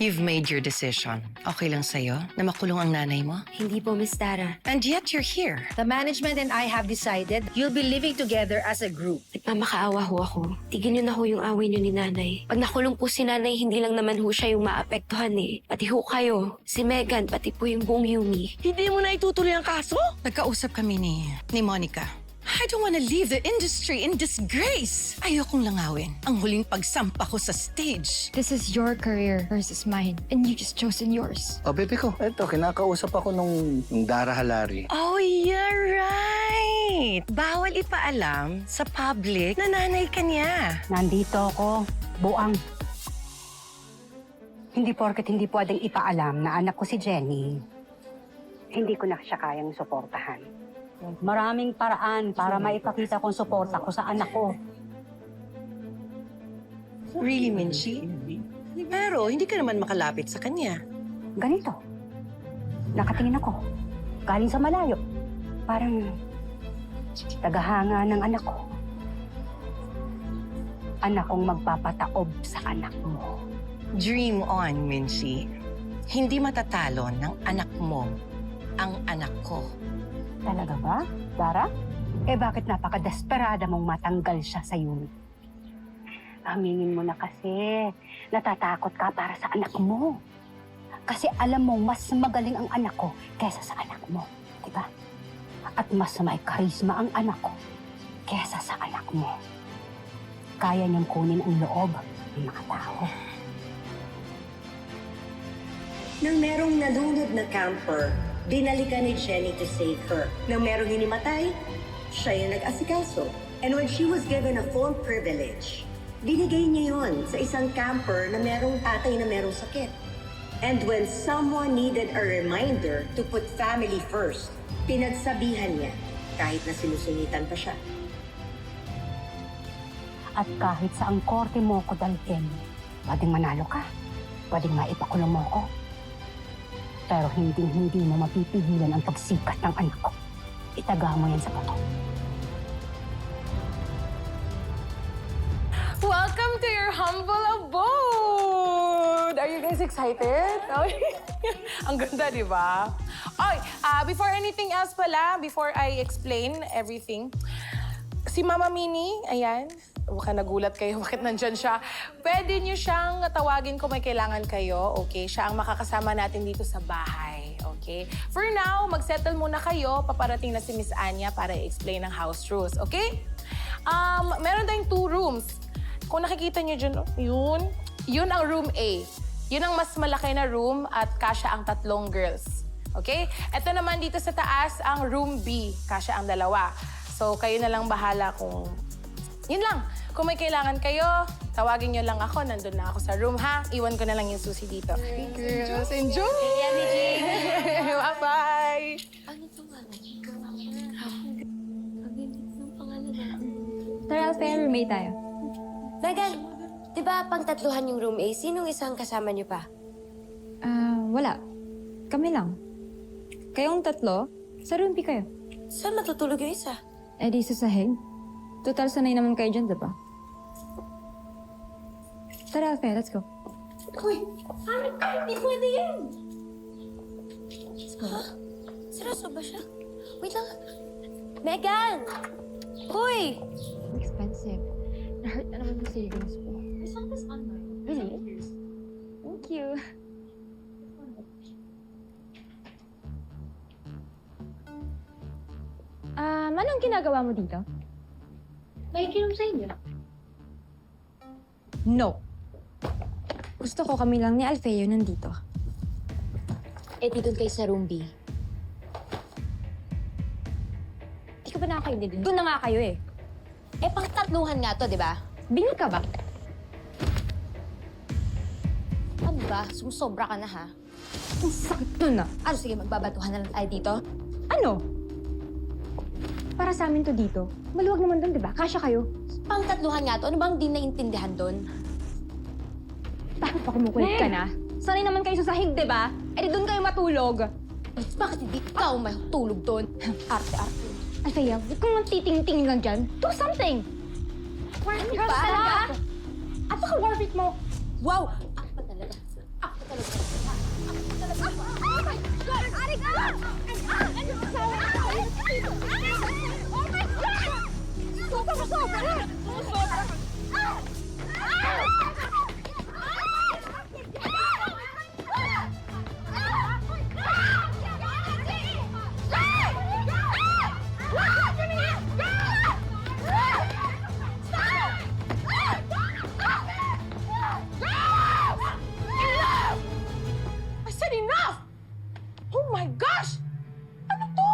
You've made your decision. Okay lang sa'yo na makulong ang nanay mo? Hindi po, Miss Tara. And yet you're here. The management and I have decided you'll be living together as a group. Nagmamakaawa ho ako. Tigil niyo na ho yung away niyo ni nanay. Pag nakulong po si nanay, hindi lang naman ho siya yung maapektuhan eh. Pati ho kayo, si Megan, pati po yung buong Yumi. Hindi mo na itutuloy ang kaso? Nagkausap kami ni Monica. I don't want to leave the industry in disgrace. Ayokong langawin ang huling pagsampa ko sa stage. This is your career versus mine, and you just chosen yours. O, bebe ko, eto, kinakausap ako nung Dara Halari. Oh, you're right. Bawal ipaalam sa public na nanay ka niya. Nandito ako, buang. Hindi porket hindi pwedeng ipaalam na anak ko si Jenny, hindi ko na siya kayang suportahan. Maraming paraan para maipakita kong suporta ko sa anak ko. Really, Minchi? Pero hindi ka naman makalapit sa kanya. Ganito. Nakatingin ako. Galing sa malayo. Parang tagahanga ng anak ko. Anak kong magpapataob sa anak mo. Dream on, Minchi. Hindi matatalo ng anak mo ang anak ko. Talaga ba, Dara? Eh bakit napaka-desperada mong matanggal siya sa Yumi? Aminin mo na kasi, natatakot ka para sa anak mo. Kasi alam mong mas magaling ang anak ko kaysa sa anak mo, di ba? At mas may karisma ang anak ko kaysa sa anak mo. Kaya niyang kunin ang loob ng mga tao. Nang merong nalunod na camper, binalikan ni Jenny to save her. Nang merong hinimatay, siya yung nag-asikaso. And when she was given a full privilege, binigay niya yon sa isang camper na merong tatay na merong sakit. And when someone needed a reminder to put family first, pinagsabihan niya kahit na sinusungitan pa siya. At kahit sa ang korte mo ko dalhin, pwedeng manalo ka, pwedeng maipakulong mo ko. Pero hindi mo mapipigilan ang pagsikat ng anak ko. Itaga mo yan sa bato. Welcome to your humble abode! Are you guys excited? Ang ganda, di ba? Okay, before anything else pala, before I explain everything, si Mama Mini, ayan, baka nagulat kayo, bakit nandyan siya? Pwede niyo siyang tawagin kung may kailangan kayo, okay? Siya ang makakasama natin dito sa bahay, okay? For now, mag-settle muna kayo. Paparating na si Miss Anya para i-explain ang house rules, okay? Meron tayong 2 rooms. Kung nakikita niyo dyan, yun ang room A. Yun ang mas malaki na room at kasya ang 3 girls, okay? Ito naman dito sa taas, ang room B. Kasya ang 2. So, kayo na lang bahala kung... Yun lang. Kung may kailangan kayo, tawagin nyo lang ako. Nandun na ako sa room, ha? Iwan ko na lang yung susi dito. Hey, girls, enjoy! Yan ni Jing. Bye-bye! Ano itong pangalan? Tara, Althea, roommate tayo. Megan, di ba pang 3 yung room A? Sinong isang kasama niyo pa? Wala. Kami lang. Kayong 3, sa room B kayo. Saan matutulog yung isa? Eh di sa sahig. Total, sanay naman kayo dyan, diba? Tara, Althea, let's go. Uy, hindi pwede yan. Ha? Seryoso ba siya? Wait lang. Megan! Uy! Expensive. Na-hurt na naman yung savings ko. I saw this online. Really? Thank you. Anong ginagawa mo dito? Nakikinom sa inyo. No. Gusto ko kami lang ni Alfeo nandito. Eh, di doon kayo sa room B. Di ka ba nakakaintindi? Doon na nga kayo eh. Eh, pang-3 nga to, di ba? Bingi ka ba? Ano ba? Sumusobra ka na, ha? Ang sakit nun ah. Ano, sige, magbabatuhan na lang tayo dito? Ano? Para sa amin to dito. Maluwag naman doon, di ba? Kasya kayo. Pang-3 nga to. Ano bang di naintindihan doon? Bakit pa kumukulit ka na? Sanay naman kayo sa sahig, di ba? Eh di doon kayo matulog. Bakit hindi ikaw may tulog doon? Arte-arte. Althea, huwag kang titing-tingin lang dyan. Do something! Worth it Girls ba? talaga! At saka worth it mo. Wow! Ako pa talaga. Ako pa talaga. Oh my gosh! Ano to?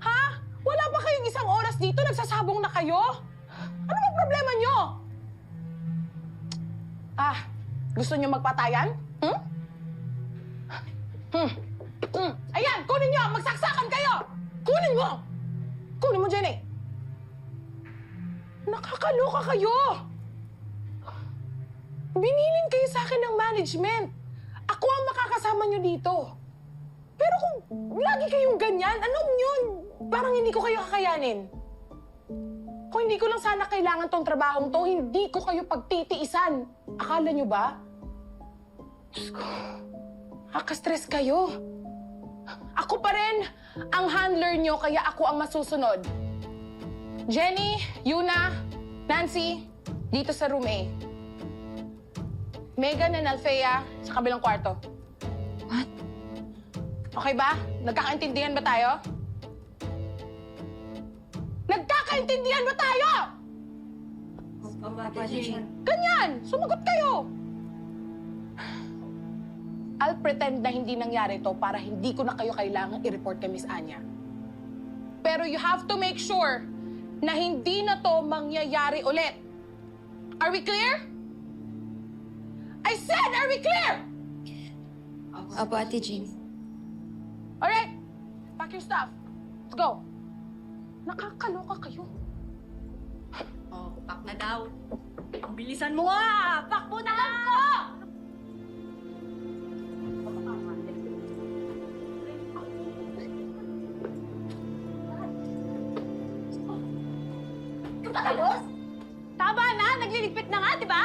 Ha? Wala ba kayong isang oras dito? Nagsasabong na kayo? Ano bang problema nyo? Gusto nyo magpatayan? Ayan, kunin nyo! Magsaksakan kayo! Kunin mo! Kunin mo, Jenny! Nakakaloka kayo! Binilin kayo sa akin ng management. Ako ang makakasama nyo dito. Pero kung lagi kayong ganyan, anong yun? Parang hindi ko kayo kakayanin. Kung hindi ko lang sana kailangan tong trabahong to, hindi ko kayo pagtitiisan. Akala nyo ba? Diyos ko, nakaka-stress kayo. Ako pa rin ang handler nyo, kaya ako ang masusunod. Jenny, Yuna, Nancy, dito sa room A. Megan and Althea sa kabilang kwarto. What? Okay ba? Nagkakaintindihan ba tayo? Nagkakaintindihan ba tayo? Ganyan! Sumagot kayo! I'll pretend na hindi nangyari to para hindi ko na kayo kailangan i-report kay Miss Anya. Pero you have to make sure na hindi na to mangyayari ulit. Are we clear? I said, are we clear? Opo, Ate Jean. Alright, pack your stuff. Let's go. Nakakaloka kayo. Oh, pack na daw. Ang bilisan mo nga! Pack mo na! Tama na! Nagliligpit na nga, di ba?